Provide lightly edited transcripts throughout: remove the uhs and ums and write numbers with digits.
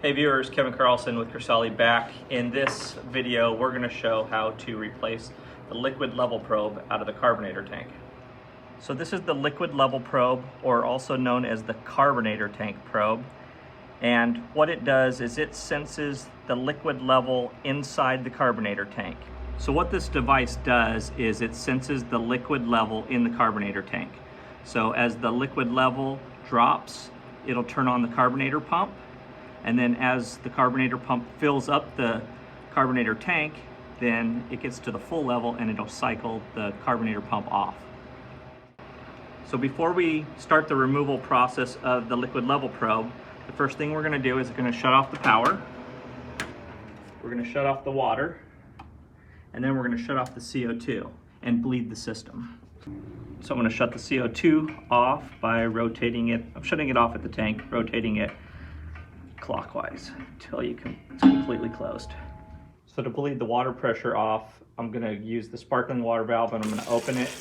Hey viewers, Kevin Carlson with Crysalli back. In this video, we're going to show how to replace the liquid level probe out of the carbonator tank. So this is the liquid level probe, or also known as the carbonator tank probe. And what it does is it senses the liquid level inside the carbonator tank. So what this device does is it senses the liquid level in the carbonator tank. So as the liquid level drops, it'll turn on the carbonator pump. And then as the carbonator pump fills up the carbonator tank, then it gets to the full level and it'll cycle the carbonator pump off. So before we start the removal process of the liquid level probe, the first thing we're going to do is we're going to shut off the power. We're going to shut off the water. And then we're going to shut off the CO2 and bleed the system. So I'm going to shut the CO2 off by rotating it. I'm shutting it off at the tank, rotating it clockwise until it's completely closed. So to bleed the water pressure off, I'm going to use the sparkling water valve and I'm going to open it.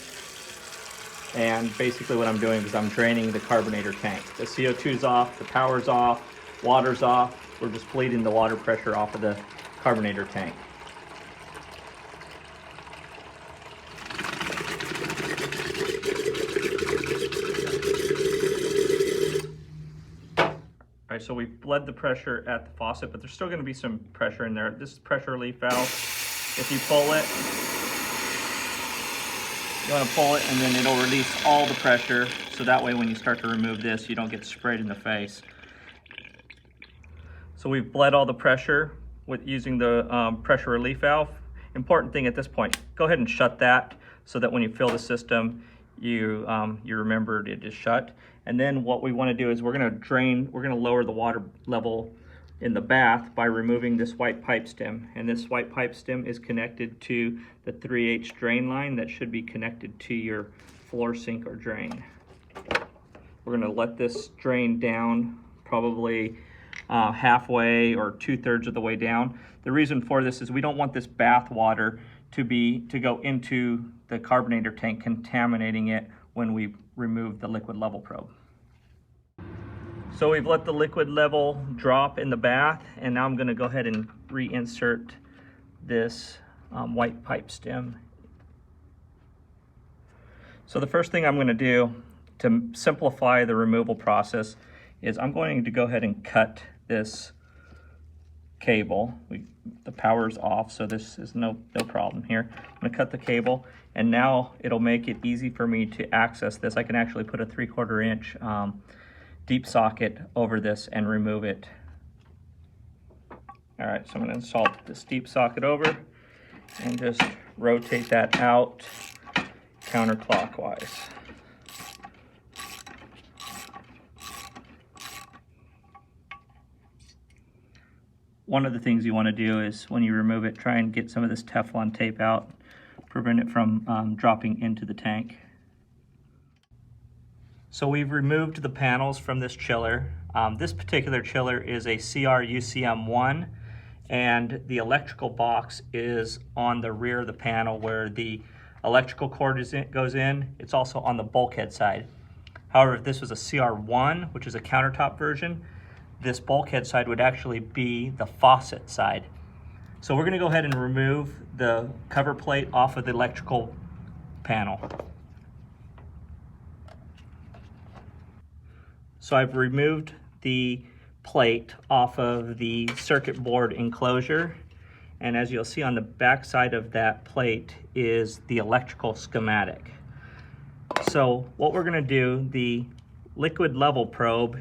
And basically what I'm doing is I'm draining the carbonator tank. The CO2's off, the power's off, water's off. We're just bleeding the water pressure off of the carbonator tank. All right, so we bled the pressure at the faucet, but there's still going to be some pressure in there. This is pressure relief valve. If you pull it, you want to pull it and then it'll release all the pressure. So that way when you start to remove this, you don't get sprayed in the face. So we've bled all the pressure with using the pressure relief valve. Important thing at this point, go ahead and shut that so that when you fill the system, you remembered it is shut. And then what we want to do is we're going to lower the water level in the bath by removing this white pipe stem. And this white pipe stem is connected to the 3/8 drain line that should be connected to your floor sink or drain. We're going to let this drain down probably halfway or 2/3 of the way down. The reason for this is we don't want this bath water to go into the carbonator tank, contaminating it when we remove the liquid level probe. So we've let the liquid level drop in the bath, and now I'm going to go ahead and reinsert this white pipe stem. So the first thing I'm going to do to simplify the removal process is I'm going to go ahead and cut this cable. The power's off, so this is no problem here. I'm going to cut the cable, and now it'll make it easy for me to access this. I can actually put a 3/4 inch deep socket over this and remove it. All right, so I'm going to install this deep socket over and just rotate that out counterclockwise. One of the things you want to do is when you remove it, try and get some of this Teflon tape out, prevent it from dropping into the tank. So we've removed the panels from this chiller. This particular chiller is a CR-UCM1, and the electrical box is on the rear of the panel where the electrical cord goes in. It's also on the bulkhead side. However, if this was a CR1, which is a countertop version, this bulkhead side would actually be the faucet side. So we're going to go ahead and remove the cover plate off of the electrical panel. So I've removed the plate off of the circuit board enclosure, and as you'll see on the back side of that plate is the electrical schematic. So what we're going to do, the liquid level probe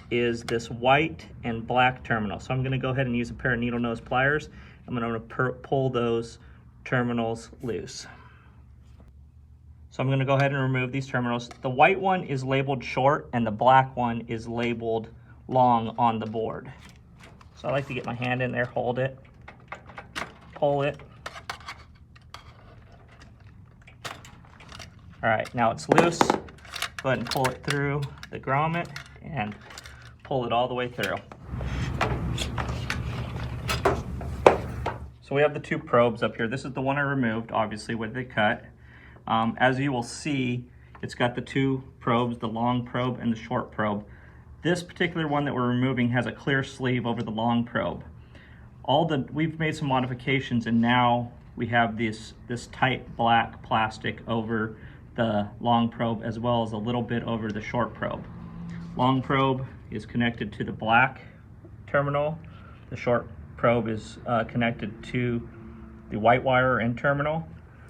is this white and black terminal. So I'm going to go ahead and use a pair of needle nose pliers. I'm going to pull those terminals loose. So I'm going to go ahead and remove these terminals. The white one is labeled short and the black one is labeled long on the board. So I like to get my hand in there, hold it, pull it. All right, now it's loose. Go ahead and pull it through the grommet and pull it all the way through. So we have the two probes up here. This is the one I removed, obviously, where they cut. As you will see, it's got the two probes, the long probe and the short probe. This particular one that we're removing has a clear sleeve over the long probe. We've made some modifications, and now we have this tight black plastic over the long probe as well as a little bit over the short probe. Long probe is connected to the black terminal. The short probe is connected to the white wire and terminal.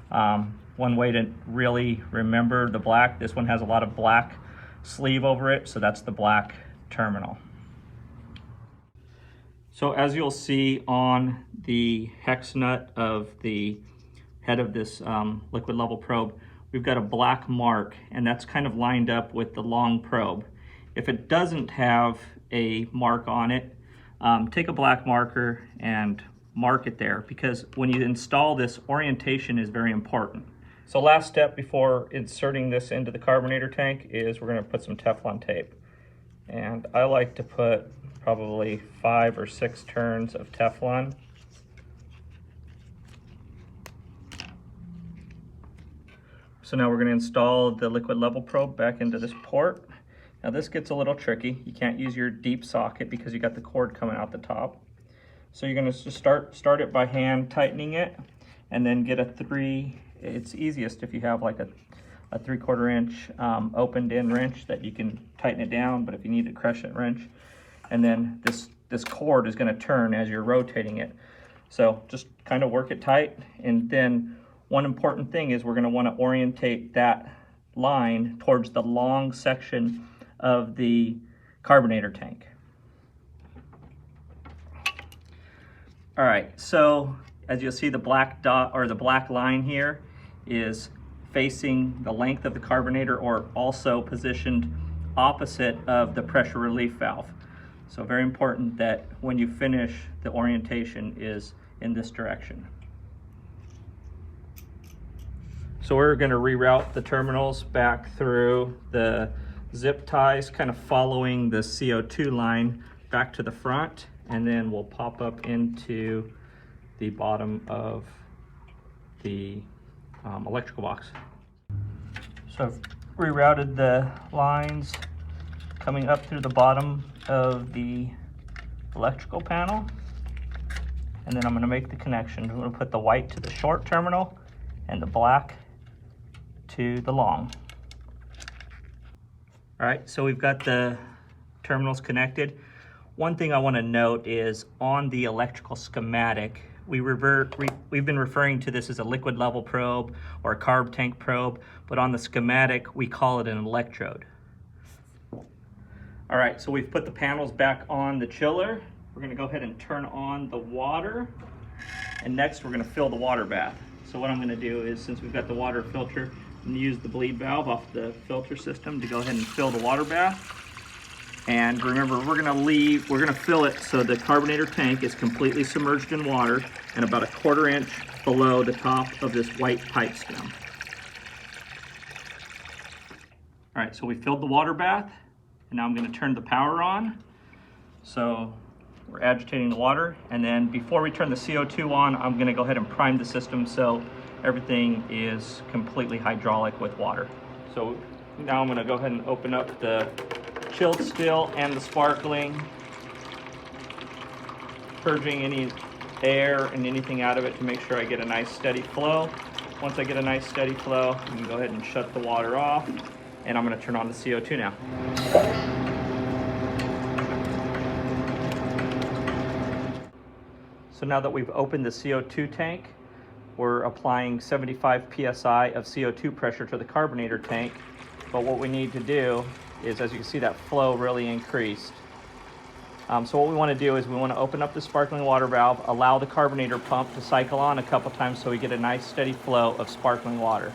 One way to really remember the black, this one has a lot of black sleeve over it, so that's the black terminal. So as you'll see on the hex nut of the head of this liquid level probe, we've got a black mark, and that's kind of lined up with the long probe. If it doesn't have a mark on it, take a black marker and mark it there, because when you install this, orientation is very important. So last step before inserting this into the carbonator tank is we're going to put some Teflon tape. And I like to put probably 5 or 6 turns of Teflon. So now we're going to install the liquid level probe back into this port. Now this gets a little tricky. You can't use your deep socket because you got the cord coming out the top. So you're going to just start it by hand tightening it, and then get it's easiest if you have like a 3/4 inch opened in wrench that you can tighten it down, but if you need a crescent wrench, and then this cord is going to turn as you're rotating it. So just kind of work it tight, and then one important thing is we're going to want to orientate that line towards the long section of the carbonator tank. All right, so as you'll see, the black dot or the black line here is facing the length of the carbonator, or also positioned opposite of the pressure relief valve. So very important that when you finish, the orientation is in this direction. So we're going to reroute the terminals back through the zip ties, kind of following the CO2 line back to the front, and then we'll pop up into the bottom of the electrical box. So I've rerouted the lines coming up through the bottom of the electrical panel, and then I'm going to make the connection. I'm going to put the white to the short terminal and the black to the long. All right, so we've got the terminals connected. One thing I want to note is on the electrical schematic, we've been referring to this as a liquid level probe or a carb tank probe, but on the schematic we call it an electrode. All right, so we've put the panels back on the chiller. We're going to go ahead and turn on the water, and next we're going to fill the water bath. So what I'm going to do is, since we've got the water filter, I'm going to use the bleed valve off the filter system to go ahead and fill the water bath. And remember, we're going to fill it so the carbonator tank is completely submerged in water and about 1/4 inch below the top of this white pipe stem. All right, so we filled the water bath, and now I'm going to turn the power on. So we're agitating the water, and then before we turn the CO2 on, I'm going to go ahead and prime the system so everything is completely hydraulic with water. So now I'm going to go ahead and open up the chilled still and the sparkling, purging any air and anything out of it to make sure I get a nice steady flow. Once I get a nice steady flow, I can go ahead and shut the water off, and I'm going to turn on the CO2 now. So now that we've opened the CO2 tank, we're applying 75 psi of CO2 pressure to the carbonator tank, but what we need to do is, as you can see, that flow really increased. So what we want to do is we want to open up the sparkling water valve, allow the carbonator pump to cycle on a couple times so we get a nice steady flow of sparkling water.